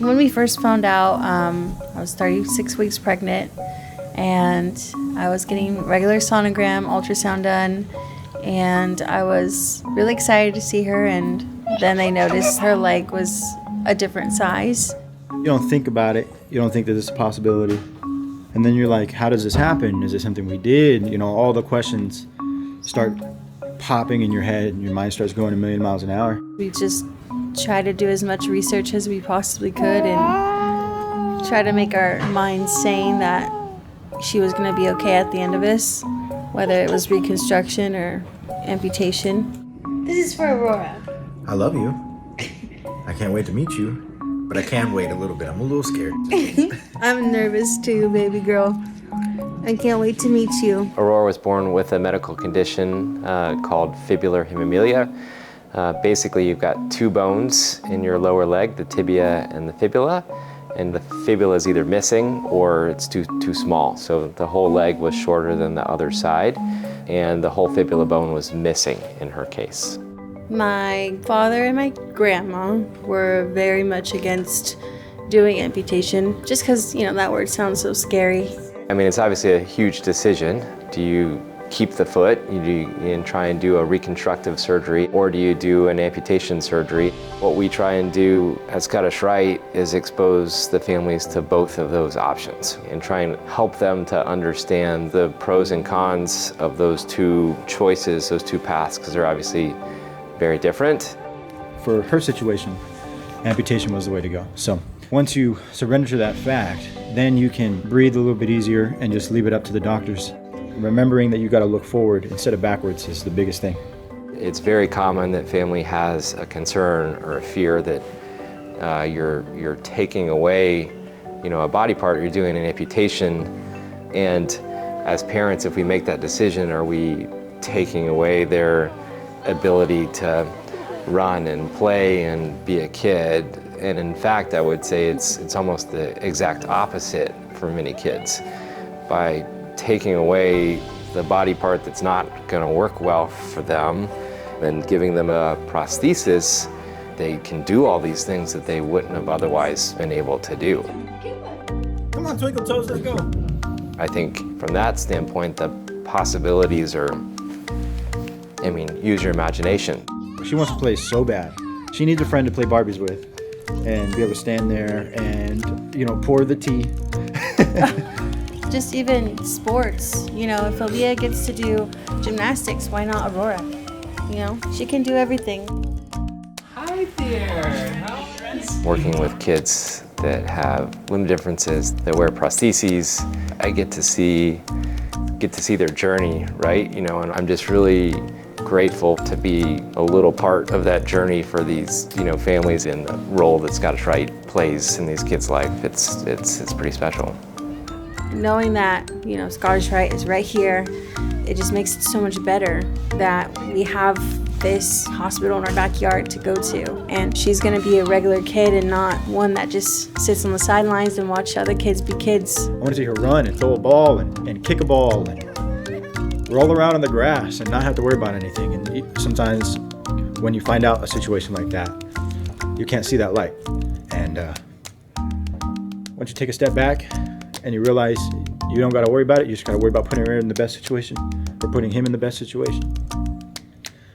When we first found out, I was 36 weeks pregnant, and I was getting regular sonogram, ultrasound done, and I was really excited to see her, and then they noticed her leg was a different size. You don't think about it. You don't think that it's a possibility. And then you're like, how does this happen? Is it something we did? You know, all the questions start popping in your head, and your mind starts going a million miles an hour. We just try to do as much research as we possibly could and try to make our minds sane that she was going to be okay at the end of this, whether it was reconstruction or amputation. This is for Aurora. I love you. I can't wait to meet you, but I can wait a little bit. I'm a little scared. I'm nervous too, baby girl. I can't wait to meet you. Aurora was born with a medical condition called Fibular Hemimelia. Basically, you've got two bones in your lower leg, the tibia and the fibula, and the fibula is either missing or it's too small. So the whole leg was shorter than the other side, and the whole fibula bone was missing in her case. My father and my grandma were very much against doing amputation, just because, you know, that word sounds so scary. I mean, it's obviously a huge decision. Do you keep the foot and try and do a reconstructive surgery, or do you do an amputation surgery? What we try and do at Scottish Rite is expose the families to both of those options and try and help them to understand the pros and cons of those two choices, those two paths, because they're obviously very different. For her situation, amputation was the way to go. So once you surrender to that fact, then you can breathe a little bit easier and just leave it up to the doctors. Remembering that you got to look forward instead of backwards is the biggest thing. It's very common that family has a concern or a fear that you're taking away, you know, a body part, you're doing an amputation, and as parents, if we make that decision, are we taking away their ability to run and play and be a kid? And in fact, I would say it's almost the exact opposite for many kids. By taking away the body part that's not going to work well for them and giving them a prosthesis, they can do all these things that they wouldn't have otherwise been able to do. Come on, Twinkle Toes, let's go. I think from that standpoint, the possibilities are, I mean, use your imagination. She wants to play so bad. She needs a friend to play Barbies with and be able to stand there and, you know, pour the tea. Just even sports, you know, if Aaliyah gets to do gymnastics, why not Aurora? You know, she can do everything. Hi there. Working with kids that have limb differences, that wear prostheses, I get to see their journey, right? You know, and I'm just really grateful to be a little part of that journey for these, you know, families, and the role that Scottish Rite plays in these kids' life. It's pretty special. Knowing that, you know, Scottish Rite is right here, it just makes it so much better that we have this hospital in our backyard to go to. And she's gonna be a regular kid and not one that just sits on the sidelines and watch other kids be kids. I want to see her run and throw a ball and kick a ball and roll around on the grass and not have to worry about anything. And sometimes when you find out a situation like that, you can't see that light. And once you take a step back, and you realize you don't got to worry about it, you just got to worry about putting her in the best situation or putting him in the best situation.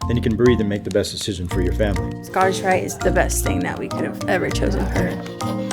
Then you can breathe and make the best decision for your family. Scottish Rite is the best thing that we could have ever chosen for her.